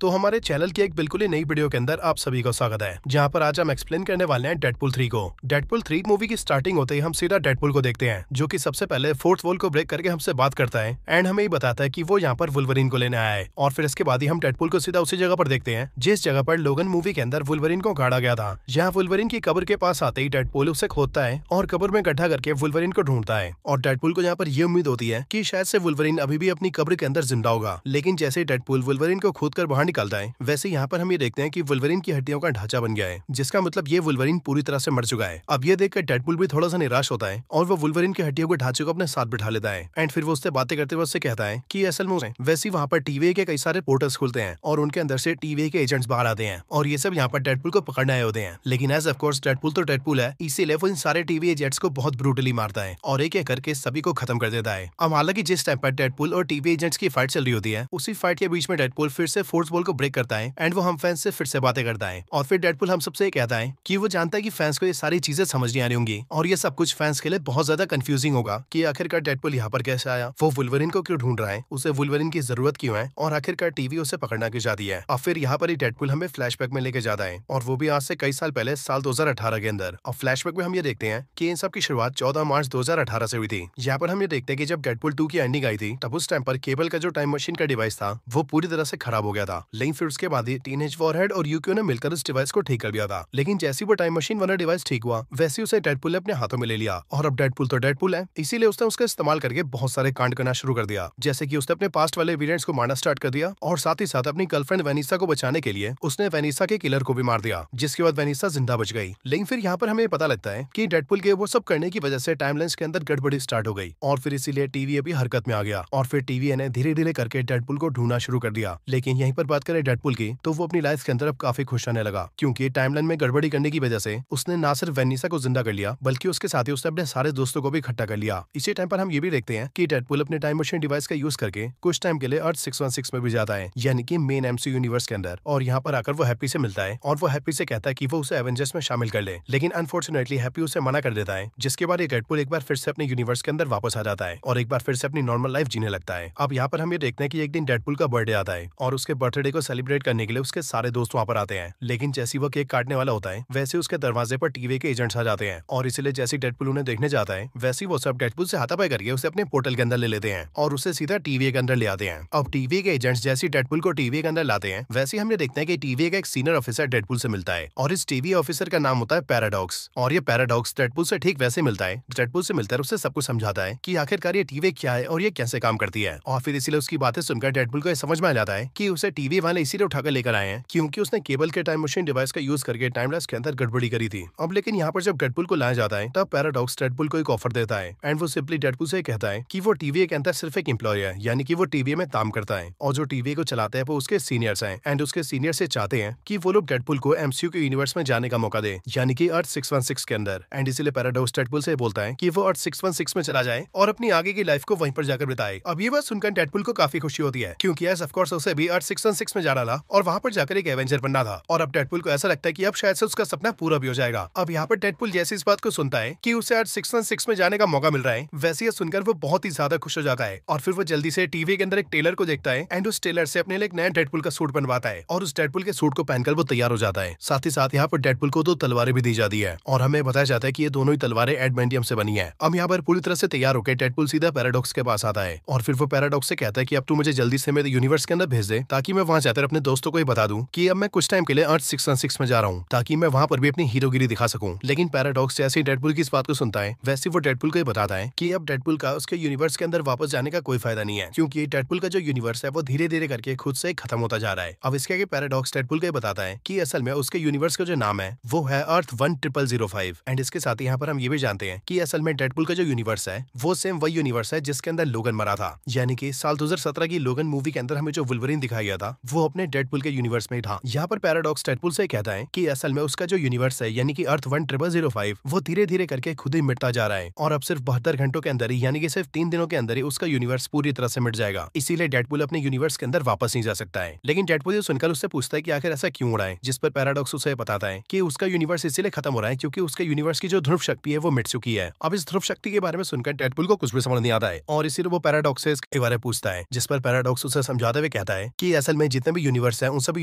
तो हमारे चैनल की एक बिल्कुल ही नई वीडियो के अंदर आप सभी को स्वागत है, जहां पर आज हम एक्सप्लेन करने वाले हैं डेडपुल 3 को। डेडपुल 3 मूवी की स्टार्टिंग होते ही हम सीधा डेडपुल को देखते हैं, जो कि सबसे पहले फोर्थ वॉल को ब्रेक करके हमसे बात करता है एंड हमें ये बताता है कि वो यहाँ पर वुल्वरीन को लेने आया है। और फिर इसके बाद ही हम डेडपुल को सीधा उसी जगह पर देखते हैं जिस जगह पर लोगन मूवी के अंदर वुल्वरीन को गाड़ा गया था। यहाँ वुल्वरीन की कब्र के पास आते ही डेडपुल उसे खोदता है और कब्र में गड्ढा करके वुल्वरीन को ढूंढता है। और डेडपुल को यहाँ पर यह उम्मीद होती है कि शायद से वुल्वरीन अभी भी अपनी कब्र के अंदर जिंदा होगा, लेकिन जैसे डेडपुल वुल्वरीन को खोद कर बाहर निकलता है, वैसे यहाँ पर हम ये देखते हैं कि वुल्वरीन की हड्डियों का ढांचा बन गया है, जिसका मतलब ये वुल्वरीन पूरी तरह से मर चुका है। अब ये देखकर डेडपुल भी थोड़ा सा निराश होता है और वो वुल्वरीन की हड्डियों के ढांचे को अपने साथ बिठा लेता है एंड फिर वो उससे बातें करते हुए उससे कहता है कि असल में वैसे वहाँ पर टीवीए के कई सारे पोर्टल्स खुलते हैं और उनके अंदर से टीवीए के एजेंट्स बाहर आते हैं और ये सब यहाँ पर डेडपुल को पकड़ने आए होते हैं। लेकिन एज ऑफ कोर्स डेडपुल तो डेडपुल है, इसीलिए वो इन सारे टीवी एजेंट्स को बहुत ब्रूटली मारता है और एक एक करके सभी को खत्म कर देता है। अब हालांकि जिस टाइम पर डेडपुल और टीवी एजेंट्स की फाइट चल रही होती है, उसी फाइट के बीच में डेडपुल फिर से फोर्थ वॉल को ब्रेक करता है एंड वो हम फैंस से फिर से बातें करता है। और फिर डेडपुल हम सबसे कहता है कि वो जानता है कि फैंस को ये सारी चीजें समझ नहीं आ रही होंगी और ये सब कुछ फैंस के लिए बहुत ज्यादा कंफ्यूजिंग होगा कि आखिरकार डेडपुल यहाँ पर कैसे आया, वो वुल्वरीन को क्यों ढूंढ रहा है, उसे वुल्वरीन की जरूरत क्यों है और आखिरकार टीवी उसे पकड़ना क्यों चाहती है। और फिर यहाँ पर ही डेडपुल हमें फ्लैशबैक में लेके जाता है और वो भी आज से कई साल पहले साल 2018 के अंदर। और फ्लैशबैक में हम ये देखते हैं कि इन सब की शुरुआत 14 मार्च 2018 से हुई थी। यहाँ पर हम ये देखते हैं कि जब डेडपुल 2 की एंडिंग आई थी, तब उस टाइम पर केबल का जो टाइम मशीन का डिवाइस था वो पूरी तरह से खराब हो गया था। लेकिन फिर उसके बाद ही टीनेज वॉरहेड और यूक्यू ने मिलकर इस डिवाइस को ठीक कर दिया था। लेकिन जैसी वो टाइम मशीन वाला डिवाइस ठीक हुआ, वैसे उसे डेडपुल ने अपने हाथों में ले लिया और अब डेडपुल तो डेडपुल है, इसीलिए उसने उसका इस्तेमाल करके बहुत सारे कांड करना शुरू कर दिया। जैसे कि उसने अपने पास्ट वाले वेरिएंट्स को मारना स्टार्ट कर दिया और साथ ही साथ अपनी गर्लफ्रेंड वेनिसा को बचाने के लिए उसने वेनिसा के किलर को भी मार दिया, जिसके बाद वेनिसा जिंदा बच गई। लेकिन फिर यहाँ पर हमें पता लगता है कि डेडपुल के वो सब करने की वजह से टाइमलाइंस के अंदर गड़बड़ी स्टार्ट हो गई और फिर इसीलिए टीवीए भी हरकत में आ गया और फिर टीवीए ने धीरे धीरे करके डेडपुल को ढूंढना शुरू कर दिया। लेकिन यहीं पर बात करें डेडपुल की, तो वो अपनी लाइफ के अंदर अब काफी खुश रहने लगा, क्योंकि टाइमलाइन में गड़बड़ी करने की वजह से उसने ना सिर्फ वेनिसा को जिंदा कर लिया, बल्कि उसके साथ ही उसने अपने सारे दोस्तों को भी इकट्ठा कर लिया। इसी टाइम पर हम ये भी देखते हैं कि डेडपुल अपने टाइम मशीन डिवाइस का यूज करके कुछ टाइम के लिए अर्थ 616 में भी जाता है, यानी कि मेन एमसीयू यूनिवर्स के अंदर, और यहाँ पर आकर वो हैप्पी से मिलता है और वो हैप्पी से कहता है कि वो उसे एवेंजर्स में शामिल कर ले। लेकिन अनफॉर्चुनेटली हैप्पी उसे मना कर देता है, जिसके बाद डेडपुल एक बार फिर से अपने यूनिवर्स के अंदर वापस आ जाता है और एक बार फिर से अपनी नॉर्मल लाइफ जीने लगता है। अब यहाँ पर हम ये देखते हैं कि एक दिन डेडपुल का बर्थडे आता है और उसके बर्थडे को सेलिब्रेट करने के लिए उसके सारे दोस्त वहाँ पर आते हैं। लेकिन जैसे वो केक काटने वाला होता है, वैसे उसके दरवाजे पर टीवी के एजेंट्स आ जाते हैं और इसलिए जैसे डेडपुल उन्हें देखने जाता है, वैसे वो सब डेडपुल से हाथापाई करके उसे अपने पोर्टल के अंदर ले लेते हैं और उसे सीधा टीवी के अंदर ले आते हैं। अब टीवी के एजेंट्स जैसे डेडपुल को टीवी के अंदर लाते हैं, वैसे हमने देखते हैं कि टीवी का एक सीनियर ऑफिसर डेडपुल से मिलता है और इस टीवी ऑफिसर का नाम होता है पैराडॉक्स। और ये पैराडॉक्स डेडपुल से ठीक वैसे मिलता है, डेडपुल से मिलकर उसे सब कुछ समझाता है कि आखिरकार ये टीवी क्या है और ये कैसे काम करती है। और फिर इसीलिए उसकी बातें सुनकर डेडपुल को ये समझ में आ जाता है कि उसे टीवी वाले इसीलिए उठाकर लेकर आए हैं क्योंकि उसने केबल के टाइम मशीन डिवाइस का यूज करके टाइमलेस के अंदर गड़बड़ी करी थी। अब लेकिन यहाँ पर जब डेडपुल को लाया जाता है, तब पैराडॉक्स डेडपुल को एक ऑफर देता है एंड वो सिंपली डेडपुल से कहता है कि वो टीवी के अंदर सिर्फ एक एम्प्लॉय है, यानी कि वो टीवी में काम करता है और जो टीवी को चलाते हैं वो उसके सीनियर्स हैं एंड उसके सीनियर से चाहते हैं कि वो लोग डेडपुल को एमसीयू के यूनिवर्स में जाने का मौका दे, यानी कि अर्थ 616 के अंदर। एंड इसीलिए पैराडॉक्स डेडपुल से बोलता है कि वो अर्थ 616 में चला जाए और अपनी आगे की लाइफ को वहीं पर जाकर बिताए। अब ये बात सुनकर डेडपुल को काफी खुशी होती है, क्योंकि एज ऑफ कोर्स उसे भी अर्थ 616 में जाना था और वहां पर जाकर एक एवेंजर बनना था। और अब डेडपुल को ऐसा लगता है कि अब शायद से उसका सपना पूरा भी हो जाएगा। अब यहाँ पर डेडपुल जैसे इस बात को सुनता है कि उसे अर्थ 616 में जाने का मौका मिल रहा है, वैसे ये सुनकर वो बहुत ही ज्यादा खुश हो जाता है और फिर वो जल्दी से टीवी के अंदर एक टेलर को देखता है एंड उस टेलर से अपने लिए एक नया डेडपुल का सूट बनवाता है और उस डेडपुल के सूट को पहनकर वो तैयार हो जाता है। साथ ही साथ यहाँ पर डेडपुल को 2 तलवारें भी दी जाती है और हमें बताया जाता है कि ये दोनों ही तलवारें एडमेंडियम से बनी है। अब यहाँ पर पूरी तरह से तैयार होकर डेडपुल सीधा पैराडॉक्स के पास आता है और फिर वो पैराडॉक्स से कहता है कि अब तू मुझे जल्दी से मेरे यूनिवर्स के अंदर भेज दे, ताकि मैं वहां जाकर अपने दोस्तों को ही बता दूं कि अब मैं कुछ टाइम के लिए अर्थ 616 में जा रहा हूँ, ताकि मैं वहां पर भी अपनी हीरोगिरी दिखा सकूं। लेकिन पैराडॉक्स जैसे ही डेडपुल की इस बात को सुनता है, वैसे वो डेडपुल को ही बताता है कि अब डेडपुल का उसके यूनिवर्स के अंदर वापस जाने का कोई फायदा नहीं है, क्योंकि डेडपुल का जो यूनिवर्स है वो धीरे धीरे करके खुद से खत्म होता जा रहा है। अब इसके आगे पैराडॉक्स डेडपुल को बताता है कि असल में उसके यूनिवर्स का जो नाम है वो है अर्थ 10005 एंड इसके साथ ही यहाँ पर हम ये भी जानते हैं कि असल में डेडपुल का जो यूनिवर्स है वो सेम वही यूनिवर्स है जिसके अंदर लोगन मरा था, यानी कि साल 2017 की लोगन मूवी के अंदर हमें जो वुल्वरीन दिखाया गया था वो अपने डेडपुल के यूनिवर्स में था। यहाँ पर पैराडॉक्स डेडपुल से कहता है कि असल में उसका जो यूनिवर्स है यानी कि अर्थ 10005 वो धीरे धीरे करके खुद ही मिटता जा रहा है और अब सिर्फ 72 घंटों के अंदर ही, यानी कि सिर्फ 3 दिनों के अंदर ही उसका यूनिवर्स पूरी तरह से मिट जाएगा। इसीलिए डेडपुल अपने यूनिवर्स के अंदर वापस नहीं जा सकता है। लेकिन डेडपुल ये सुनकर उससे पूछता है कि आखिर ऐसा क्यों हो रहा है, जिस पर पैराडॉक्स उसे बताता है कि उसका यूनिवर्स इसीलिए खत्म हो रहा है क्योंकि उसके यूनिवर्स की जो ध्रुव शक्ति है वो मिट चुकी है। अब इस ध्रुव शक्ति के बारे में सुनकर डेडपुल को कुछ भी समझ नहीं आता है और इसीलिए वो पैराडॉक्स से इसके बारे में पूछता है, जिस पर पैराडॉक्स उसे समझाते हुए कहता है कि असल में जितने भी यूनिवर्स हैं उन सभी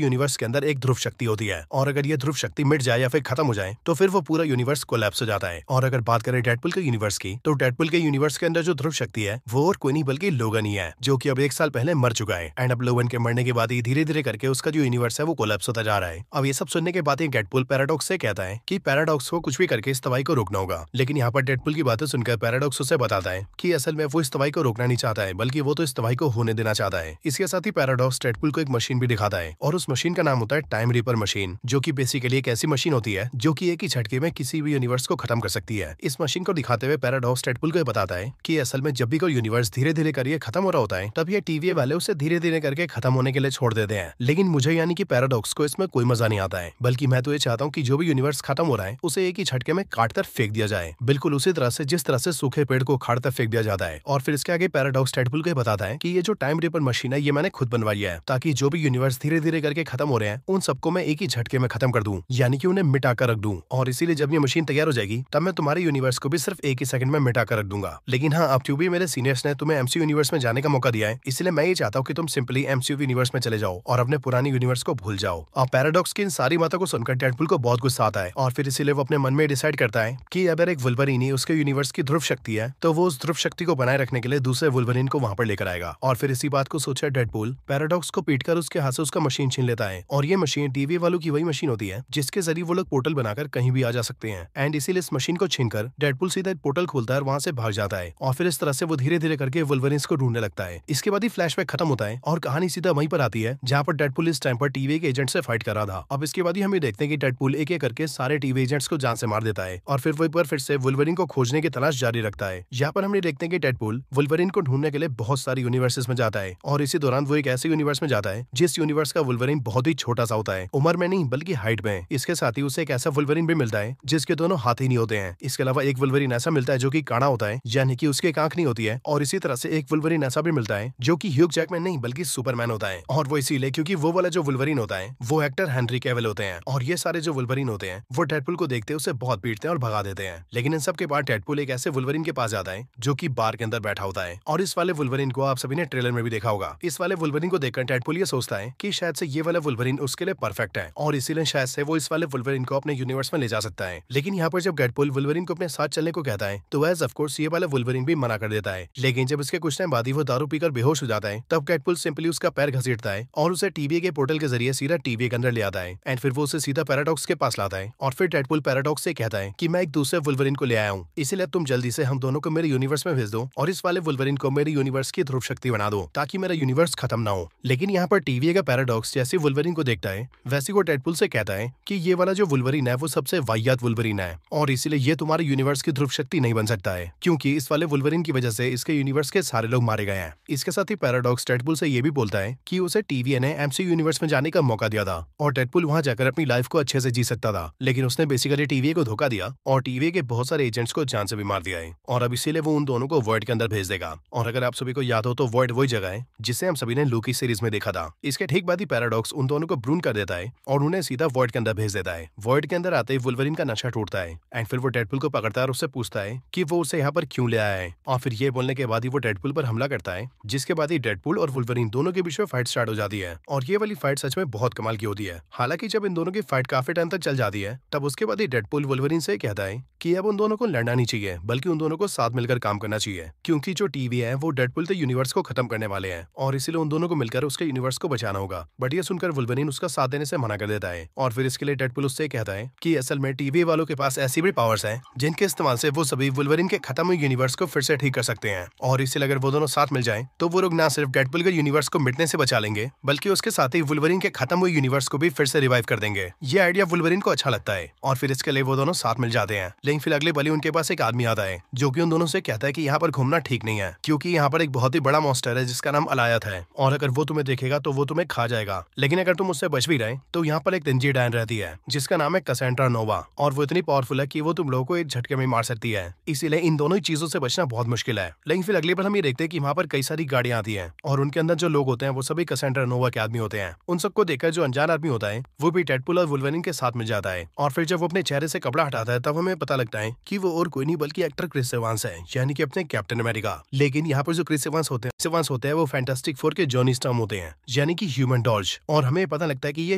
यूनिवर्स के अंदर एक ध्रुव शक्ति होती है, और अगर ये ध्रुव शक्ति मिट जाए या फिर खत्म हो जाए तो फिर वो पूरा यूनिवर्स कोलैप्स हो जाता है। और अगर बात करें डेडपुल के यूनिवर्स की, तो डेडपुल के यूनिवर्स के अंदर जो ध्रुव शक्ति है वो और कोई नहीं बल्कि लोगन ही है, जो कि अब 1 साल पहले मर चुका है। एंड अब लोगन के मरने के बाद ही धीरे धीरे करके उसका जो यूनिवर्स है वो कोलैप्स होता जा रहा है। अब ये सब सुनने के बाद डेडपुल पैराडॉक्स से कहता है कि पैराडॉक्स को कुछ भी करके इस तबाही को रोकना होगा। लेकिन यहाँ पर डेडपुल की बातें सुनकर पैराडॉक्स उसे बताता है कि असल में वो इस तबाही को रोकना नहीं चाहता है, बल्कि वो तो इस तबाही को होने देना चाहता है। इसके साथ ही पैराडॉक्स डेडपुल को एक मशीन भी दिखाता है, और उस मशीन का नाम होता है टाइम रीपर मशीन, जो कि बेसिकली एक ऐसी मशीन होती है जो कि एक ही झटके में किसी भी यूनिवर्स को खत्म कर सकती है। इस मशीन को दिखाते हुए पैराडॉक्स डेडपुल को बताता है कि असल में जब भी कोई यूनिवर्स धीरे धीरे करके खत्म हो रहा होता है, तब ये टीवी वाले उसे धीरे धीरे करके खत्म होने के लिए छोड़ देते हैं। लेकिन मुझे यानी कि पैराडॉक्स को इसमें कोई मजा नहीं आता है, बल्कि मैं तो ये चाहता हूँ कि जो भी यूनिवर्स खत्म हो रहा है उसे एक ही झटके में काट कर फेंक दिया जाए, बिल्कुल उसी तरह से जिस तरह से सूखे पेड़ को उखाड़ कर फेंक दिया जाता है। और फिर इसके आगे पैराडॉक्स डेडपुल को बताता है कि ये जो टाइम रीपर मशीन है ये मैंने खुद बनवाई है, ताकि जो भी यूनिवर्स धीरे धीरे करके खत्म हो रहे हैं उन सबको मैं एक ही झटके में खत्म कर दूं, यानी कि उन्हें मिटा कर रख दूं। और इसीलिए जब ये मशीन तैयार हो जाएगी तब मैं तुम्हारे यूनिवर्स को भी सिर्फ एक ही सेकंड में मिटा कर रख दूंगा। लेकिन हाँ, अब क्योंकि मेरे सीनियर्स ने तुम्हें एमसीयू यूनिवर्स में जाने का मौका दिया है, इसलिए मैं ये चाहता हूँ कि तुम सिंपली एमसीयू यूनिवर्स में चले जाओ और अपने पुरानी यूनिवर्स को भूल जाओ। और पैराडॉक्स की इन सारी बातों को सुनकर डेडपुल को बहुत गुस्सा आता है, और फिर इसीलिए वो अपने मन में डिसाइड करता है कि अगर एक वुल्वरीन ही उसके यूनिवर्स की ध्रुव शक्ति है तो वो उस ध्रुव शक्ति को बनाए रखने के लिए दूसरे वुल्वरीन को वहां पर लेकर आएगा। और फिर इसी बात को सोचा डेडपुल पैराडॉक्स को पीटकर उसके हाथ से उसका मशीन छीन लेता है। और ये मशीन टीवी वालों की वही मशीन होती है जिसके जरिए वो लोग पोर्टल बनाकर कहीं भी आ जा सकते हैं। एंड इसीलिए इस मशीन को छीनकर डेडपुल सीधा एक पोर्टल खोलता है और वहां से भाग जाता है। और फिर इस तरह से वो धीरे धीरे करके वुल्वरीन्स को ढूंढने लगता है। इसके बाद ही फ्लैशबैक खत्म होता है और कहानी सीधा वहीं पर आती है जहाँ पर डेडपुल इस टाइम पर टीवी के एजेंट से फाइट कर रहा था। अब इसके बाद ही हम देखते हैं कि डेडपुल एक एक करके सारे टीवी एजेंट्स को जान से मार देता है, और फिर वो एक बार फिर से वुल्वरीन को खोजने की तलाश जारी रखता है। यहाँ पर हमने देखते हैं कि डेडपुल वुल्वरीन को ढूंढने के लिए बहुत सारी यूनिवर्सेस में जाता है, और इसी दौरान वो एक ऐसे यूनिवर्स में जाता है जिस यूनिवर्स का वुल्वरीन बहुत ही छोटा सा होता है, उम्र में नहीं बल्कि हाइट में। इसके साथ ही उसे एक ऐसा वुल्वरीन भी मिलता है जिसके दोनों हाथ ही नहीं होते हैं। इसके अलावा एक वुल्वरीन ऐसा मिलता है जो कि काड़ा होता है, यानी कि उसकी एक आंख नहीं होती है। और इसी तरह से एक वुल्वरीन ऐसा भी मिलता है जो कि ह्यूग जैकमैन नहीं बल्कि सुपरमैन होता है, और वो इसीलिए क्योंकि वो वाला जो वुल्वरीन होता है वो एक्टर हेनरी कैविल होते हैं। और ये सारे जो वुल्वरीन होते हैं वो डेडपुल को देखते उसे बहुत पीटते हैं और भगा देते हैं। लेकिन इन सब के बाद डेडपुल एक ऐसे वुल्वरीन के पास जाता है जो कि बार के अंदर बैठा होता है, और इस वाले वुल्वरीन को आप सभी ने ट्रेलर में भी देखा होगा। इस वाले वुल्वरीन को देखकर डेडपुल ये सोचता है कि शायद से ये वाला वुल्वरीन उसके लिए परफेक्ट है, और इसीलिए शायद से वो इस वाले वुल्वरीन को अपने यूनिवर्स में ले जा सकता है। लेकिन यहाँ पर जब डेडपुल वुल्वरीन को अपने साथ चलने को कहता है तो एज ऑफ कोर्स ये वाला वुल्वरीन भी मना कर देता है। लेकिन जब इसके कुछ टाइम बाद ही वो दारू पीकर बेहोश हो जाता है तब डेडपुल सिंपली उसका पैर घसीटता है और उसे टीवी के पोर्टल के जरिए सीधा टीवी के अंदर ले आता है। एंड फिर वो उसे सीधा पैराडॉक्स के पास लाता है, और फिर डेडपुल पैराडॉक्स से कहता है कि मैं एक दूसरे वुल्वरीन को ले आया हूँ, इसलिए तुम जल्दी से हम दोनों को मेरे यूनिवर्स में भेज दो और इस वाले वुल्वरीन को मेरे यूनिवर्स की ध्रुव शक्ति बना दो ताकि मेरा यूनिवर्स खत्म ना हो। लेकिन यहाँ पर टीवी का पैराडॉक्स जैसे वुल्वरीन को देखता है वैसे वो डेडपुल से कहता है कि ये वाला जो वुल्वरीन है वो सबसे वाहियात वुल्वरीन है, और इसीलिए ये तुम्हारे यूनिवर्स की ध्रुव शक्ति नहीं बन सकता है, क्योंकि इस वाले वुल्वरीन की वजह से इसके यूनिवर्स के सारे लोग मारे गए हैं। इसके साथ ही पैराडॉक्स डेडपुल से ये भी बोलता है कि उसे टीवी ने एमसीयू यूनिवर्स में जाने का मौका दिया था और डेडपुल वहां जाकर अपनी लाइफ को अच्छे से जी सकता था, लेकिन उसने बेसिकली टीवी को धोखा दिया और टीवी के बहुत सारे एजेंट्स को जान से भी मार दिया है, और अब इसीलिए वो उन दोनों को वर्ल्ड के अंदर भेज देगा। और अगर आप सभी को याद हो तो वर्ल्ड वही जगह है जिसे हम सभी ने लूकी सीरीज में देखा था। इसके ठीक बाद ही पैराडॉक्स उन दोनों को ब्रून कर देता है और उन्हें सीधा वर्ल्ड के अंदर भेज देता है। वर्ल्ड के अंदर आते ही वुल्वरीन का नशा टूटता है, एंड फिर वो डेडपुल को पकड़ता है और उससे पूछता है कि वो उसे यहाँ पर क्यों ले आया है, और फिर ये बोलने के बाद ही वो डेडपुल पर हमला करता है, जिसके बाद ही डेडपुल और वुल्वरीन दोनों के बीच में फाइट स्टार्ट हो जाती है। और ये वाली फाइट सच में बहुत कमाल की होती है। हालांकि जब इन दोनों की फाइट काफी टाइम तक चल जाती है तब उसके बाद ही डेडपुल वुल्वरीन से कहता है कि अब उन दोनों को लड़ना नहीं चाहिए बल्कि उन दोनों को साथ मिलकर काम करना चाहिए, क्योंकि जो टीवी है वो डेडपुल के यूनिवर्स को खत्म करने वाले हैं और इसीलिए उन दोनों को मिलकर उसके यूनिवर्स को बचाना होगा। बट ये सुनकर वुल्वरीन उसका साथ देने से मना कर देता है, और फिर इसके लिए डेडपुल उससे कहता है कि असल में टीवी वालों के पास ऐसी भी पावर्स हैं जिनके इस्तेमाल से वो सभी वुल्वरीन के खत्म हुए यूनिवर्स को फिर से ठीक कर सकते हैं, और इसलिए अगर वो दोनों साथ मिल जाएं तो वो लोग न सिर्फ डेडपुल के यूनिवर्स को मिटने से बचा लेंगे बल्कि उसके साथ ही वुल्वरीन के खत्म हुए यूनिवर्स को भी फिर से रिवाइव कर देंगे। ये आइडिया वुल्वरीन को अच्छा लगता है और फिर इसके लिए वो दोनों साथ मिल जाते हैं। लेकिन फिर अगले पल उनके पास एक आदमी आता है जो कि उन दोनों से कहता है कि यहाँ पर घूमना ठीक नहीं है, क्योंकि यहाँ पर एक बहुत ही बड़ा मॉन्स्टर है जिसका नाम अलायत है, और अगर वो तुम्हें देखेगा तो वो तुम्हें खा जाएगा। लेकिन अगर तुम उससे बच भी रहे तो यहाँ पर एक तिंजी डायन रहती है जिसका नाम है कैसेंड्रा नोवा, और वो इतनी पावरफुल है कि वो तुम लोगों को एक झटके में मार सकती है। इसीलिए इन दोनों ही चीजों से बचना बहुत मुश्किल है। लेकिन फिर अगले पल हम ये देखते हैं कि वहाँ पर कई सारी गाड़ियां आती हैं और उनके अंदर जो लोग होते हैं वो सभी कैसेंड्रा नोवा के आदमी होते हैं। उन सबको देखकर जो अनजान आदमी होता है वो भी डेडपुल और वुल्वरीन के साथ मिल जाता है, और फिर जब वो अपने चेहरे से कपड़ा हटाता है तब हमें पता लगता है कि वो और कोई नहीं बल्कि एक्टर क्रिस एवांस है, यानी कि अपने कैप्टन अमेरिका। लेकिन यहाँ पर जो क्रिस एवांस होते हैं वो फैंटास्टिक फोर के जॉनी स्टॉर्म होते हैं, यानी कि ह्यूमन टॉर्च। और हमें पता लगता है कि ये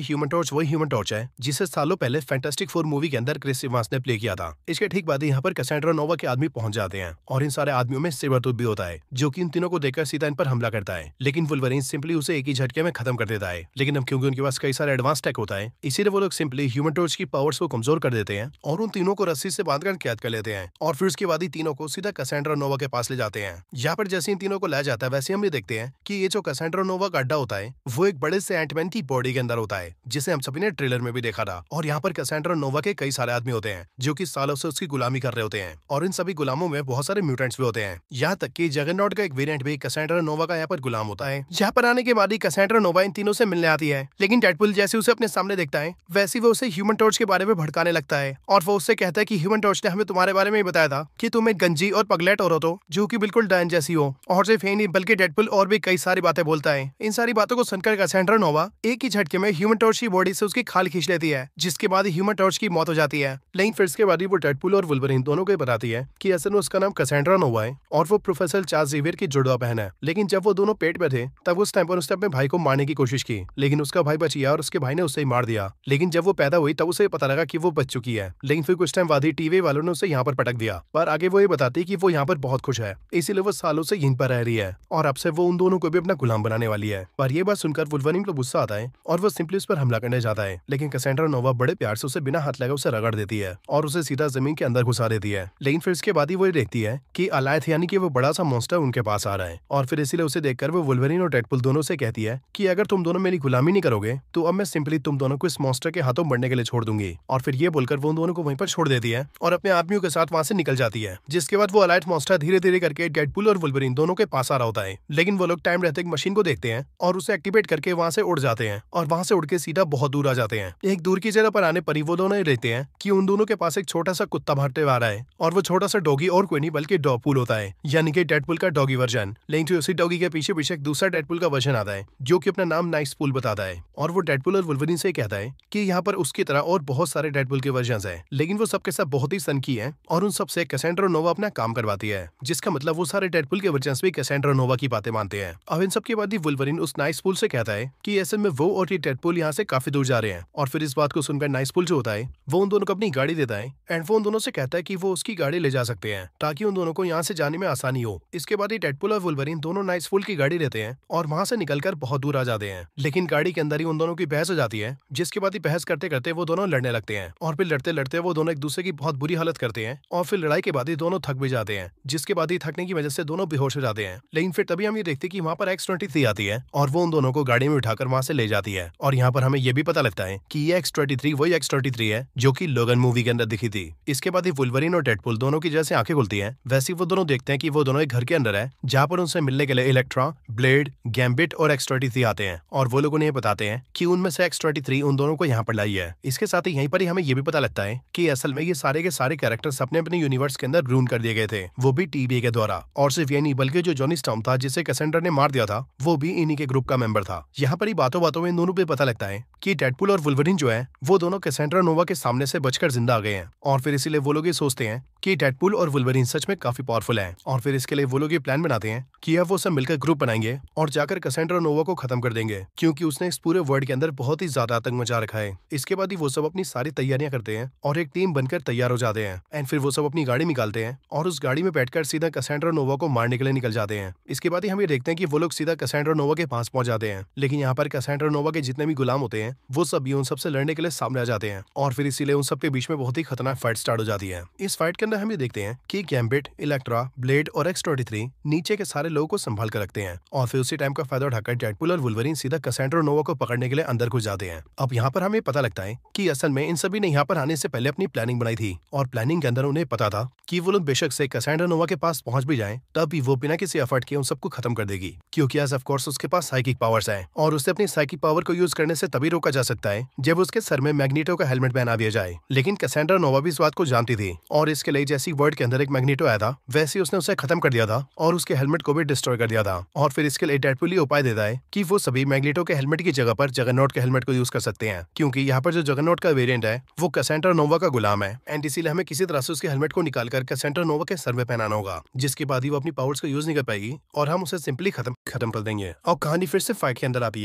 ह्यूमन टॉर्च वही ह्यूमन टॉर्च है जिसे सालों पहले फैंटास्टिक फोर मूवी के अंदर क्रिस इवांस ने प्ले किया था। इसके ठीक बाद यहाँ पर कैसेंड्रा नोवा के आदमी पहुंच जाते हैं और इन सारे आदमियों में सेबरटूथ भी होता है जो कि इन तीनों को देखकर सीधा इन पर हमला करता है, लेकिन वुल्वरीन सिंपली उसे एक ही झटके में खत्म कर देता है। लेकिन अब क्योंकि उनके पास कई सारे एडवांस टेक होता है, इसीलिए वो लोग सिंपली ह्यूमन टॉर्च की पावर्स को कमजोर कर देते हैं और उन तीनों को रस्सी से बांधकर कैद कर लेते हैं। और फिर उसके बाद ही तीनों को सीधा कैसेंड्रा नोवा के पास ले जाते हैं। यहाँ पर जैसे इन तीनों को लाया जाता है वैसे हम ये देखते हैं कि ये जो कैसेंड्रा नोवा का अड्डा होता है वो एक बड़े से एंटमैन की बॉडी के अंदर होता है, जिसे हम सभी ने ट्रेलर में भी देखा था। और यहाँ पर कैसेंड्रा नोवा के कई सारे आदमी होते हैं जो कि सालों से उसकी गुलामी कर रहे होते हैं और इन सभी गुलामों में बहुत सारे म्यूटेंट्स भी होते हैं। यहाँ तक कि जगरनॉट का एक वेरिएंट भी कैसेंड्रा नोवा का यहाँ पर गुलाम होता है। यहाँ पर आने के बाद ही कैसेंड्रा नोवा इन तीनों से मिलने आती है, लेकिन डेडपुल जैसे उसे अपने सामने देखता है वैसे वो उसे ह्यूमन टॉर्च के बारे में भड़काने लगता है और वो उससे कहता है कि ह्यूमन टॉर्च ने हमें तुम्हारे बारे में ही बताया था कि तुम एक गंजी और पगलेट औरत हो जो कि बिल्कुल डायन जैसी हो। और सिर्फ यही नहीं बल्कि डेडपुल और भी कई सारी बातें बोलता है। इन सारी बातों को सुनकर कैसेंड्रा नोवा एक ही झटके में ह्यूमन टॉर्च की बॉडी से उसकी खाल खींच लेती है, जिसके बाद ह्यूमन टॉर्च की मौत हो जाती है। लेकिन फिर इसके बाद ही वो डेडपुल और वुल्वरीन दोनों को बताती है कि असल में उसका नाम कैसेंड्रा नोवा है और वो प्रोफेसर चार्ल्स ज़ेवियर की जुड़वा बहन है। लेकिन जब वो दोनों पेट में थे तब उस टाइम पर उसने अपने भाई को मारने की कोशिश की, लेकिन उसका भाई बच गया और उसके भाई ने उसे ही मार दिया। लेकिन जब वो पैदा हुई तब उसे पता लगा कि वो बच चुकी है, लेकिन फिर कुछ टाइम बाद ही टीवी वालों ने उसे यहाँ पर पटक दिया। पर आगे वो ये बताती कि वो यहाँ पर बहुत खुश है, इसीलिए वो सालों से यहीं पर रह रही है और अब से वो उन दोनों को भी अपना गुलाम बनाने वाली है। पर ये बात सुनकर वुल्वरीन को गुस्सा आता है और वो सिंपली उस पर हमला करने जाता है, लेकिन कैसेंड्रा नोवा बड़े प्यार से उसे बिना हाथ लगा उसे रगड़ देती है और उसे सीधा जमीन के अंदर घुसा देती है। लेकिन फिर इसके बाद ही वो ये देखती है कि अलायथ यानी कि वो बड़ा सा मॉन्स्टर उनके पास आ रहा है और फिर इसीलिए उसे देखकर वो वुल्वरीन और डेडपुल दोनों से कहती है कि अगर तुम दोनों मेरी गुलामी नहीं करोगे तो अब मैं सिंपली तुम दोनों को इस मॉन्स्टर के हाथों मरने के लिए छोड़ दूंगी। और फिर ये बोलकर वो उन दोनों को वहीं पर छोड़ देती है और अपने आदमियों के साथ वहां से निकल जाती है। जिसके बाद वो अलायथ मॉन्स्टर धीरे धीरे करके डेडपुल और वुल्वरीन दोनों के पास आ रहा होता है, लेकिन वो लोग टाइम रहते एक मशीन को देखते हैं और उसे एक्टिवेट करके वहां से उड़ जाते हैं और वहां से उड़ के सीधा बहुत दूर आ जाते हैं। एक दूर की जगह पर आने पर ही वो दोनों रहते हैं कि उन दोनों के पास एक छोटा सा कुत्ता भागते हुए आ रहा है और वो छोटा सा डॉगी और कोई नहीं बल्कि डॉगपुल होता है, यानी कि डेडपुल का डॉगी वर्जन। लेकिन उसी डॉगी के पीछे पीछे एक दूसरा डेडपुल का वर्जन आता है जो कि अपना नाम नाइसपुल बताता है और वो डेडपुल और वुल्वरीन से कहता है कि यहाँ पर उसकी तरह और बहुत सारे डेडपुल के वर्जन है, लेकिन वो सबके सब बहुत ही सनकी है और उन सबसे कैसेंड्रा नोवा अपना काम करवाती है, जिसका मतलब वो सारे डेडपुल के वर्जन भी कैसेंड्रा नोवा की बातें मानते हैं। अब इन सब के बाद ही वुल्वरीन उस नाइसपुल से कहता है कि असल में वो और ये डेडपुल यहाँ से काफी दूर जा रहे हैं। और फिर इस बात को सुनकर नाइसपुल जो होता है वो उन दोनों को अपनी गाड़ी देता है एंड वो उन दोनों से कहता है कि वो उसकी गाड़ी ले जा सकते हैं ताकि उन दोनों को यहाँ से जाने में आसानी हो। इसके बाद ही डेडपुल और वुल्वरीन दोनों नाइसपुल की गाड़ी लेते हैं और वहां से निकलकर बहुत दूर आ जाते हैं, लेकिन गाड़ी के अंदर ही उन दोनों की बहस हो जाती है, जिसके बाद ही बहस करते करते वो दोनों लड़ने लगते हैं और फिर लड़ते लड़ते वो दोनों एक दूसरे की बहुत बुरी हालत करते हैं और फिर लड़ाई के बाद ही दोनों थक भी जाते हैं, जिसके बाद ही थकने की वजह से दोनों बेहोश हो जाते हैं। लेकिन फिर तभी हम ये देखते हैं कि वहाँ पर X-23 आती है और वो उन दोनों को गाड़ी में उठाकर वहां से ले जाती है। और यहाँ पर हमें ये भी पता लगता है कि ये X-23 वही X-23 है जो कि लोगन मूवी के अंदर दिखी थी। इसके बाद ही वुल्वरीन और डेडपुल दोनों की जैसे आंखें खुलती हैं वैसे वो दोनों देखते हैं कि वो दोनों एक घर के अंदर है जहाँ पर उनसे मिलने के लिए इलेक्ट्रा, ब्लेड, गैम्बिट और X-23 आते हैं और वो लोग उन्हें बताते हैं कि उनमें से X-23 उन दोनों को यहाँ पर लाई है। इसके साथ ही यहीं पर ही हमें ये भी पता लगता है कि असल में ये सारे के सारे कैरेक्टर्स अपने अपने यूनिवर्स के अंदर रून कर दिए गए थे, वो भी टीबीए के द्वारा। और सिर्फ ये नहीं बल्कि जो जॉनी स्टॉर्म था जिसे कैसेंड्रा ने मार दिया था वो भी इन्हीं के ग्रुप का मेंबर था। यहाँ पर ही बातों बातों में इन दोनों पे पता लगता है कि डेडपुल और वुल्वरीन जो है वो दोनों कैसेंड्रा नोवा के सामने से बचकर जिंदा आ गए हैं और फिर इसीलिए वो लोग ये सोचते हैं कि डेडपुल और वुल्वरीन सच में काफी पावरफुल हैं और फिर इसके लिए वो लोग ये प्लान बनाते हैं कि अब वो सब मिलकर ग्रुप बनाएंगे और जाकर कैसेंड्रा नोवा को खत्म कर देंगे, क्योंकि उसने इस पूरे वर्ल्ड के अंदर बहुत ही ज्यादा आतंक मचा रखा है। इसके बाद ही वो सब अपनी सारी तैयारियां करते हैं और एक टीम बनकर तैयार हो जाते हैं एंड फिर वो सब अपनी गाड़ी निकालते हैं और उस गाड़ी में बैठकर सीधा कैसेंड्रा नोवा को मारने के लिए निकल जाते हैं। इसके बाद ही हम ये देखते हैं कि वो लोग सीधा कैसेंड्रा नोवा के पास पहुंच जाते हैं, लेकिन यहाँ पर कैसेंड्रा नोवा के जितने भी गुलाम होते हैं वो सब भी उन सबसे लड़ने के लिए सामने आ जाते हैं और फिर इसीलिए उन सबके बीच में बहुत ही खतरनाक फाइट स्टार्ट हो जाती है। इस फाइट के अंदर हम ये देखते हैं कि गैम्बिट, इलेक्ट्रा, ब्लेड और X-23 नीचे के सारे लोगों को संभाल कर रखते हैं और फिर उसी टाइम का फायदा उठाकर डेडपुल और वुल्वरीन सीधा कैसेंड्रा नोवा को पकड़ने के लिए अंदर घुस जाते हैं। अब यहाँ पर हमें पता लगता है कि असल में इन सभी ने यहाँ पर आने से पहले अपनी प्लानिंग बनाई थी और प्लानिंग के अंदर उन्हें पता था कि वो लोग बेशक से कैसेंड्रा नोवा के पास पहुंच भी जाएं तब भी वो बिना किसी एफर्ट के उन सबको खत्म कर देगी, क्योंकि एज ऑफ कोर्स उसके पास साइकिक पावर्स हैं और उसे अपनी साइकिक पावर को यूज करने से तभी रोका जा सकता है जब उसके सर में मैग्नीटो का हेलमेट पहना दिया जाए। लेकिन कैसेंड्रा नोवा भी इस बात को जानती थी और इसके लिए जैसी वर्ल्ड के अंदर एक मैग्नीटो आया था वैसे उसने उसे खत्म कर दिया था और उसके हेलमेट को भी डिस्ट्रॉय कर दिया था। और फिर इसके लिए डेडपूल उपाय देता है कि वो सभी मैग्नीटो के हेलमेट की जगह पर जगरनॉट के हेलमेट को यूज कर सकते हैं, क्योंकि यहाँ पर जो जगरनॉट का वेरिएंट है वो कैसेंड्रा नोवा का गुलाम है एंड इसीलिए हमें किसी तरह से उसके हेलमेट को निकालकर कैसेंड्रा नोवा के सर में पहनाना होगा, जिसके बाद ही वो अपनी पावर्स को यूज नहीं कर पाएगी और हम उसे सिंपली खत्म कर देंगे। और कहानी फिर से फाइट के अंदर आती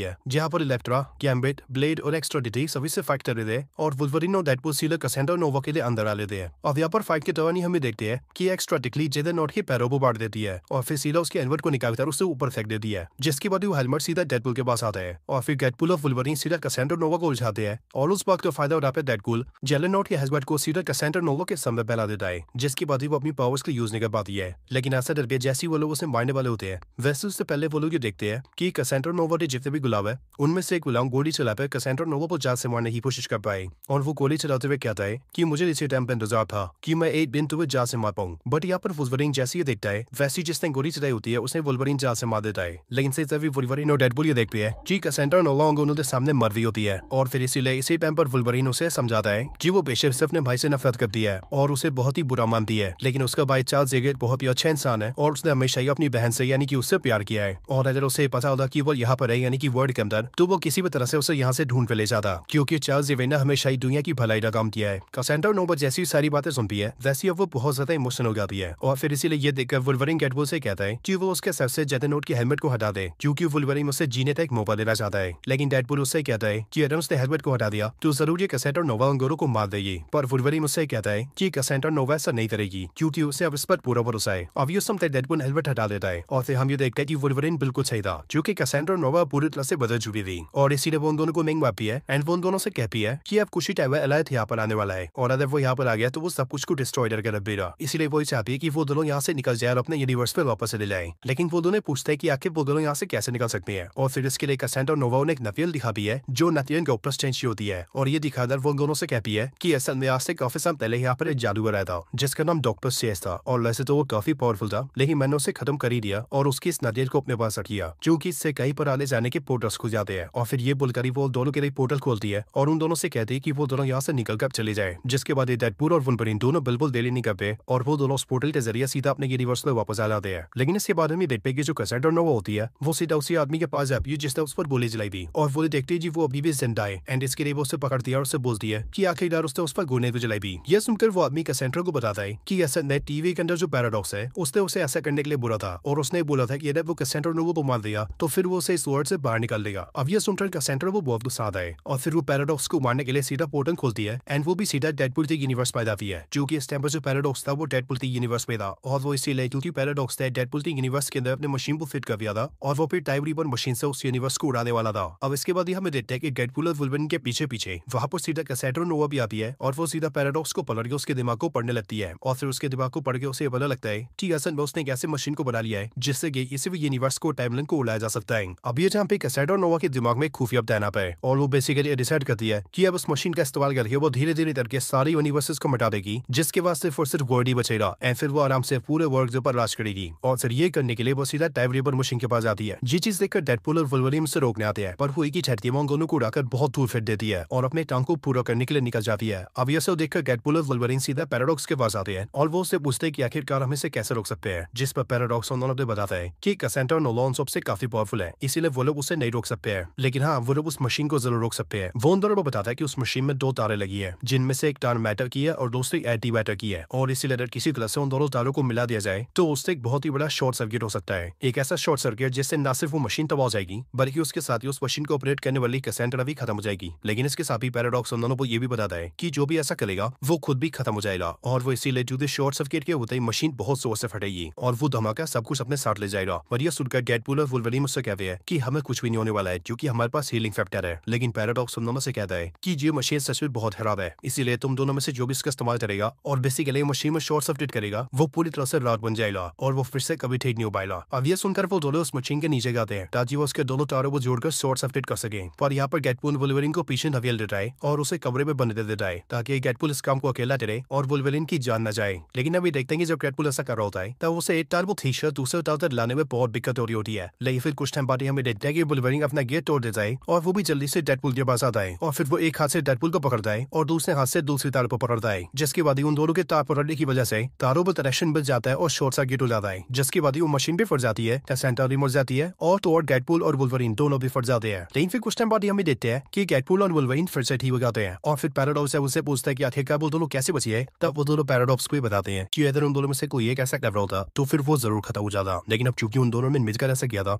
है जहाँ पर इलेक्ट्रा, गैम्बिट, ब्लेड और एक्स्ट्राडिटी सभी से फाइट कर रहे थे और वुल्वरीन और डेडपूल सीधे कैसेंड्रा नोवा के लिए अंदर आ लेते हैं। और यहाँ पर फाइट के दौरान ही हमें देखते हैं कि एक्स्ट्राडिकली जगरनॉट के पैरों को बांट देती है और फिर सीधा उसके हेलमेट को निकालकर उससे ऊपर फेंक देती है, जिसके बाद वो हेलमेट सीधा डेडपूल के पास आता है और फिर डेडपूल और वुल्वरीन सीधा कैसेंड्रा नोवा को उलझाते हैं और उस बात का फायदा उठाकर डेडपूल जगरनॉट के हेलमेट को सीधा कैसेंड्रा नोवा के सामने फैला देता है, जिसके बाद ही वो अपनी पावर्स को यूज नहीं कर पाती है। लेकिन ऐसा डर भी जैसे वो लोग उसे मारने वाले होते हैं वैसे उससे पहले वो लोग ये देखते हैं कि कैसेंड्रा नोवा के जितने भी गुलाम है उनमें से एक गुलाम गोली चलाकर कैसेंड्रा नोवा को जान से मारने की कोशिश कर पाए और वो गोली चलाते हुए कहता है कि मुझे इसी टाइम पर इंतजार था कि मैं एक दिन तुम्हें जान से मार पाऊं। बट यहाँ पर वुल्वरीन जैसे ये देखता है वैसी जिसने गोली चलाई होती है उसने वुल्वरीन जान से मार देता है। लेकिन से तभी वुल्वरीन और डेडपूल ये देखते हैं कि कैसेंड्रा नोवा उनके सामने मर रही होती है और फिर इसीलिए इसी टाइम पर वुल्वरीन उसे समझाता है कि वो बेशक से अपने भाई से नफरत करती है और उसे बहुत ही बुरा मानती है, लेकिन उसका भाई चार्ल्स ज़ेगेट बहुत ही अच्छा इंसान है और उसने हमेशा ही अपनी बहन से यानी कि उससे प्यार किया है। और अगर उसे पता होता कि वो यहाँ पर है यानी कि वर्ल्ड के अंदर तो वो किसी भी तरह से उसे यहाँ से ढूंढ कर ले जाता, क्योंकि चार्ल्स ज़ेगेट ने हमेशा ही दुनिया की भलाई का काम किया है। कैसेंड्रा नोवा जैसी सारी बातें सुनती है वैसी अब वो बहुत ज्यादा इमोशनल हो जाती है और फिर इसीलिए ये देखकर वुल्वरीन डेडपूल से कहता है कि वो उसके सर से जगरनॉट के हेलमेट को हटा दे, क्योंकि वुल्वरीन उसे जीने तक मौका देना चाहता है। लेकिन डेडपूल उससे कहता है कि अगर उसने हेलमेट को हटा दिया तो जरूर ये कैसेंड्रा नोवा उन दोनों को मार देगी, पर वुल्वरीन उससे कहता है कि कैसेंड्रा नोवा ऐसा नहीं करेगी क्योंकि उसे अब इस पर पूरा भरोसा है। अब ये सुनते डेडपूल हेलमेट हटा देता है और फिर हम ये देखते हैं कि वुल्वरीन बिल्कुल सही था, क्योंकि कैसेंड्रा नोवा पूरी तरह से बदल चुकी थी और इसीलिए वो उन दोनों को नहीं मारती है एंड वो उन दोनों से कहती है कि अब कुछ ही टाइम में एलायत यहाँ पर आने वाला है और अगर वो यहाँ पर आ गया तो वो सब कुछ को डिस्ट्रॉय करके रख देगा। इसीलिए वो चाहती है कि वो दोनों यहाँ से निकल जाए और अपने यूनिवर्स पे वापस ले जाए। लेकिन वो दोनों पूछते हैं कि आखिर वो दोनों यहाँ से कैसे निकल सकते हैं और फिर इसके लिए कैसेंड्रा नोवा ने एक नथियन दिखाती है जो नथियन के ऊपर स्टेंच होती है और ये दिखाकर वो दोनों से कहती है कि असल में आज से काफी साल पहले यहाँ पर एक जादूगर आया था जिसका नाम डॉक्टर शेस था और वैसे तो वो काफी पावरफुल था, लेकिन मैंने उसे खत्म कर ही दिया और उसकी इस नथियन को अपने पास रखिया जो कि इससे कहीं पर आने जाने के पोर्टल्स खुल जाते हैं। और फिर ये बोलकर वो दोनों के लिए पोर्टल खोलती है और उन दोनों से कहती है कि वो दोनों यहाँ से निकल कर चले जाए, जिसके बाद डेडपूल और वुल्वरीन दोनों बिल्कुल देरी नहीं करते और वो दोनों उस पोर्टल के जरिए सीधा अपने यूनिवर्स में वापस आ जाते हैं। लेकिन इसके बाद हम देखते हैं कि जो कैसेंड्रा नोवा होती है वो सीधा उसी आदमी के पास जाती है जिसने उस पर गोली चलाई थी और वो देखती है जी वो अभी भी जिंदा है एंड इसके लिए वो उसे पकड़ती है और उससे बोलती है कि आखिरकार उसने उस पर गोली तो चलाई थी। यह सुनकर वो आदमी कैसेंड्रा को बताता है कि असल में टीवी के अंदर जो पैराडॉक्स है उसने उसे ऐसा करने के लिए बोला था और उसने बोला था कि यदि वो कैसेंड्रा नोवा को मार दिया तो फिर वो उसे इस वर्ल्ड से बाहर निकाल देगा। अब यह सुनकर कैसेंड्रा वो बहुत गुस्सा आता है और फिर वो पैराडॉक्स को मारने के लिए सीधा पोर्टल खोलती है एंड वो भी सीधा डेडपूल के यूनिवर्स में जाती है, जो कि इस टाइम पर जो पैराडॉक्स था वो डेडपूल के यूनिवर्स में था और वो इसीलिए क्योंकि पैराडॉक्स ने डेडपूल के यूनिवर्स के अंदर अपने मशीन को फिट कर दिया था और वो फिर टाइम रिबन मशीन से उस यूनिवर्स को उड़ाने वाला था। अब इसके बाद ही हमें देखते हैं कि डेडपूल और वुल्वरीन के पीछे पीछे वहां पर सीधा कैसेंड्रा नोवा भी आती है और वो सीधा पैराडॉक्स को पकड़ के उसके दिमाग को पढ़ने लगती है और फिर उसके दिमाग को पढ़ के उसे पता लगता है कि असल में उसने एक ऐसे मशीन को बना लिया है जिससे कि किसी भी यूनिवर्स को टाइमलाइन को उड़ाया जा सकता है। अब ये जहाँ पे कैसेंड्रा नोवा के दिमाग में खुफिया तैनात है और वो बेसिकली डिसाइड करती है कि अब उस मशीन का इस्तेमाल करके वो धीरे धीरे करके सारी यूनिवर्सेस को मिटा देगी, जिसके बाद सिर्फ वर्ल्ड ही बचेगा एंड फिर वो आराम से पूरे वर्ल्ड के ऊपर राज करेगी। और फिर ये करने के लिए वो सीधा टाइम रिबन मशीन के पास जाती है। ये चीज देखकर डेडपूल और वुल्वरीन से रोकने आते हैं पर वो एक ही छठती है दोनों को उड़ाकर बहुत दूर फेंक देती है और अपने टांग को पूरा करने के लिए निकल जाती है। अब ये सब देखकर डेडपूल और वुल्वरीन सीधा पैराडॉक्स के पास आते हैं और वो उससे पूछते हैं कि आखिरकार हम इसे कैसे रोक सकते हैं, जिस पर पैराडॉक्स उन्होंने बताता है कि कैसेंड्रा नोवा सबसे काफी पावरफुल है इसीलिए वो लोग उसे नहीं रोक सकते हैं, लेकिन हाँ वो लोग उस मशीन को जरूर रोक सकते हैं। वो उन दोनों को बताता है कि उस मशीन में 2 तारे लगी है जिनमें से एक तार मैटर की है और दूसरी एंटी मैटर की है और इसीलिए अगर किसी तरह से उन दोनों तारों को मिला दिया जाए तो उससे एक बहुत ही बड़ा शॉर्ट सर्किट हो सकता है। एक ऐसा शॉर्ट सर्किट जिससे न सिर्फ वो मशीन तबाह हो जाएगी बल्कि उसके साथ ही उस मशीन को ऑपरेट करने वाली कैसेंड्रा भी खत्म हो जाएगी। लेकिन इसके साथ ही पैराडॉक्स उन दोनों को ये भी बताता है कि जो भी ऐसा करेगा वो खुद भी खत्म हो जाएगा और वो इसीलिए जो शॉर्ट सर्किट के होते ही मशीन बहुत जोर से फटेगी और वो धमाका सब कुछ अपने साथ ले जाएगा। और यह सुनकर डेडपूल और वुल्वरीन मुझसे कहते हैं कि हमें कुछ भी नहीं होने वाला है क्योंकि हमारे पास हीलिंग फैक्टर है। लेकिन पैराडॉक्स उन दोनों से कहता है कि ये मशीन सच में बहुत खराब है, इसीलिए तुम दोनों में से जो भी इसका इस्तेमाल करेगा और बेसिकली मशीन में शॉर्ट सर्किट करेगा वो पूरी तरह से रात बन जाएगा और वो फिर से कभी ठीक नहीं हो पाएगा। अब ये सुनकर वो दोनों उस मशीन के नीचे जाते हैं ताकि वो उसके दोनों तारों को जोड़कर शॉर्ट सर्किट कर सके। पर यहाँ पर डेडपूल वुल्वरीन को पीछे नवेल देता है और उसे कमरे में बंद दे देता है ताकि डेडपूल इस काम को अकेला करे और वुल्वरीन की जान न जाए। लेकिन अभी देखते हैं कि जब डेडपूल ऐसा कर रहा होता है तब उसे एक तार वो ठीक दूसरे तार तक लाने में बहुत दिक्कत हो रही होती है। लेकिन फिर कुछ टाइम बाद हमें देखते हैं कि वुल्वरीन अपना गेट तोड़ देता है और वो भी जल्दी जल्दी से डेडपुल के पास आता है और फिर वो एक हाथ से डेडपुल को पकड़ता है और दूसरे हाथ से दूसरी तार को पकड़ता है, जिसके बाद उन दोनों के तार पकड़ने की वजह से तारों पर कनेक्शन बच जाता है और शॉर्ट सर्किट हो जाता है, जिसके बाद वो मशीन भी फट जाती है, कैसेंड्रा भी मर जाती है और तो और डेडपुल और वुल्वरीन दोनों भी फट जाते हैं। लेकिन फिर कुछ टाइम बाद हमें देखते हैं कि डेडपुल और वुल्वरीन फिर से ठीक हो जाते हैं और फिर पैराडॉक्स से उनसे पूछता है कि आखिरकार वो दोनों कैसे बचे हैं। तब वो दोनों पैराडॉक्स को ही बताते हैं कि अगर उन दोनों में से कोई एक ऐसा कर रहा होता तो फिर वो जरूर खत्म हो जाता, लेकिन अब चूंकि उन दोनों ने मिलकर ऐसा किया था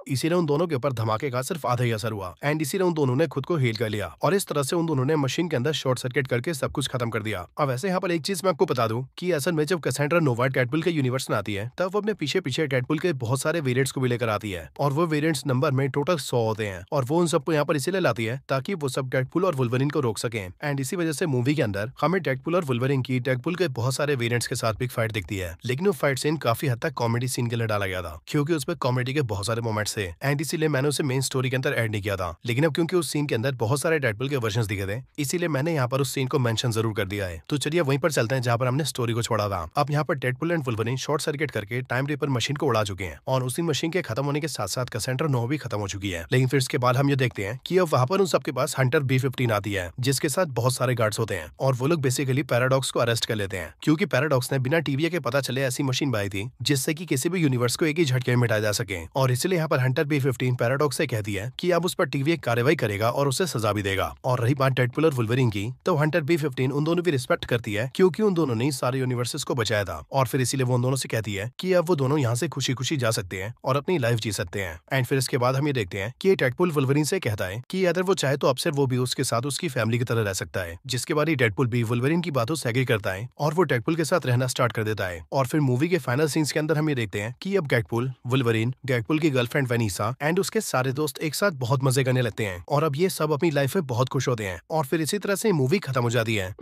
इसीलिए उन दोनों के ऊपर धमाके का सिर्फ आधा ही असर हुआ एंड इसीलिए उन दोनों ने खुद को हील कर लिया और इस तरह से उन दोनों ने मशीन के अंदर शॉर्ट सर्किट करके सब कुछ खत्म कर दिया। अब वैसे यहाँ पर एक चीज मैं आपको बता दूं कि असल में जब कैसेंड्रा नोवा डेडपुल के यूनिवर्स में आती है तब वो अपने पीछे पीछे डेडपुल के बहुत सारे वेरिएंट्स को भी लेकर आती है और वो वेरिएंट्स नंबर में टोटल 100 होते हैं और वो उन सबको यहाँ पर इसीलिए लाती है ताकि वो सब डेडपुल और वुल्वरीन को रोक सके। एंड इसी वजह से मूवी के अंदर हमें डेडपुल और वुल्वरीन की डेडपुल के बहुत सारे वेरिएंट्स के साथ बिग फाइट दिखती है, लेकिन वो फाइट सीन काफी हद तक कॉमेडी सीन के लिए डाला गया था क्योंकि उसमें कॉमेडी के बहुत सारे मोमेंट्स थे एंड इसीलिए मैंने उसे मेन स्टोरी के अंदर ऐड नहीं किया था। लेकिन अब क्योंकि उस सीन के अंदर बहुत सारे डेडपुल के वर्जन्स दिखे थे इसीलिए मैंने यहाँ पर उस सीन को मेंशन जरूर कर दिया है। तो चलिए वहीं पर चलते हैं जहाँ पर हमने स्टोरी को छोड़ा था। अब यहाँ पर Deadpool and Wolverine short circuit करके टाइम रिपर मशीन को उड़ा चुके हैं और उसी मशीन के खत्म होने के साथ साथ कैसेंड्रा नोवा भी खत्म हो चुकी है। लेकिन फिर इसके बाद हम ये देखते हैं कि अब वहाँ पर उन सबके पास हंटर B-15 आती है जिसके साथ बहुत सारे गार्ड्स होते हैं और वो लोग बेसिकली पैराडॉक्स को अरेस्ट कर लेते हैं क्योंकि पैराडॉक्स ने बिना टीवी के पता चले ऐसी मशीन बनाई थी जिससे कि किसी भी यूनिवर्स को एक ही झटके में मिटाया जा सके और इसलिए यहाँ पर हंटर B-15 पैराडॉक्स से कहती है कि अब उस पर टीवी कार्रवाई करेगा और उसे सजा भी देगा। और रही बात डेडपुल और वुल्वरीन की तो हंटर B-15 उन दोनों की रिस्पेक्ट करती है क्योंकि उन दोनों ने सारे यूनिवर्सेस को बचाया था और फिर इसीलिए वो उन दोनों से कहती है कि अब वो दोनों यहाँ से खुशी खुशी जा सकते हैं और अपनी लाइफ जी सकते हैं। एंड फिर इसके बाद हम ये देखते हैं कि डेडपुल वुल्वरीन से कहता है कि अगर वो चाहे तो अब से वो भी उसके साथ उसकी फैमिली की तरह रह सकता है, जिसके बाद ही डेडपुल भी वुल्वरीन की बातों से एग्री करता है और वो डेडपुल के साथ रहना स्टार्ट कर देता है। और फिर मूवी के फाइनल सीन्स के अंदर हम ये देखते हैं कि अब डेडपुल, वुल्वरीन, डेडपुल की गर्लफ्रेंड वेनिसा एंड उसके सारे दोस्त एक साथ बहुत मजे करने लगते हैं और अब ये सब अपनी लाइफ में बहुत खुश होते हैं और फिर इसी तरह से मूवी खत्म हो जाती है।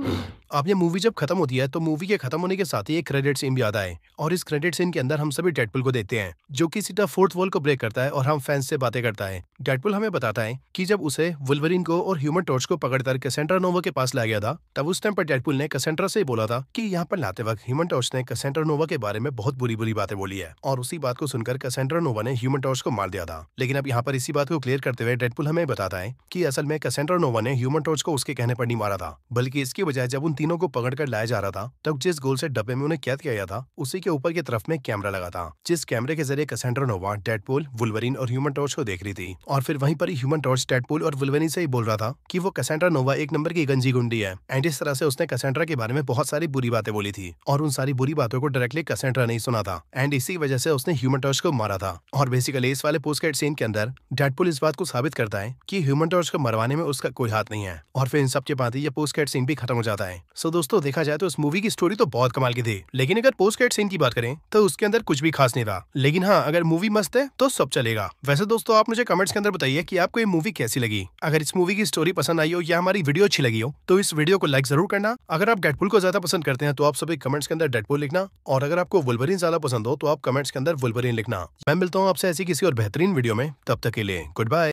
अब ये मूवी जब खत्म होती है तो मूवी के खत्म होने के साथ ही एक क्रेडिट सीन भी आता है और इस क्रेडिट सीन के अंदर हम सभी डेडपुल को देखते हैं जो कि सीधा फोर्थ वॉल को ब्रेक करता है और हम फैंस से बातें करता है। डेडपुल हमें बताता है कि जब उसे वुल्वरीन को और ह्यूमन टॉर्च को पकड़कर कैसेंड्रा नोवा के पास लाया गया था तब उस टाइम पर डेडपुल ने कैसेंड्रा से बोला था कि यहाँ पर लाते वक्त ह्यूमन टॉर्च ने कैसेंड्रा नोवा के बारे में बहुत बुरी बुरी बातें बोली है और उसी बात को सुनकर कैसेंड्रा नोवा ने ह्यूमन टॉर्च को मार दिया था। लेकिन अब यहाँ पर इसी बात को क्लियर करते हुए डेडपुल हमें बताता है कि असल में कैसेंड्रा नोवा ने ह्यूमन टॉर्च को उसके कहने पर नहीं मारा था, बल्कि इसकी बजाय जब उन तीनों को पकड़कर लाया जा रहा था तब जिस गोल से डब्बे में उन्हें कैद किया गया था उसी के ऊपर की तरफ में कैमरा लगा था, जिस कैमरे के जरिए कैसेंड्रा नोवा डेडपुल, वुल्वरीन और ह्यूमन टॉर्च को देख रही थी। और फिर वहीं पर ही ह्यूमन टॉर्च डेडपुल और वुल्वरीन से ही बोल रहा था कि वो कैसेंड्रा नोवा एक नंबर की गंजी गुंडी है एंड इस तरह से उसने कैसेंड्रा के बारे में बहुत सारी बुरी बातें बोली थी और उन सारी बुरी बातों को डायरेक्टली कैसेंड्रा ने सुना था एंड इसी वजह से उसने ह्यूमन टॉर्च को मारा था। और बेसिकली इस वाले पोस्ट क्रेडिट सीन के अंदर डेडपुल इस बात को साबित करता है कि ह्यूमन टॉर्च को मरवाने में उसका कोई हाथ नहीं है और फिर इन सब के बाद ये पोस्ट क्रेडिट सीन भी खत्म हो जाता है। सो दोस्तों देखा जाए तो इस मूवी की स्टोरी तो बहुत कमाल की थी, लेकिन अगर पोस्ट क्रेडिट सीन की बात करें तो उसके अंदर कुछ भी खास नहीं था। लेकिन हाँ, अगर मूवी मस्त है तो सब चलेगा। वैसे दोस्तों आप मुझे कमेंट्स के अंदर बताइए कि आपको ये मूवी कैसी लगी। अगर इस मूवी की स्टोरी पसंद आई हो या हमारी वीडियो अच्छी लगी हो तो इस वीडियो को लाइक जरूर करना। अगर आप डेडपुल को ज्यादा पसंद करते हैं तो आप सभी कमेंट्स के अंदर डेडपुल लिखना और अगर आपको वुल्वरीन ज्यादा पसंद हो तो आप कमेंट्स के अंदर वुल्वरीन लिखना। मैं मिलता हूँ आपसे ऐसी किसी और बेहतरीन वीडियो में, तब तक के लिए गुड बाय।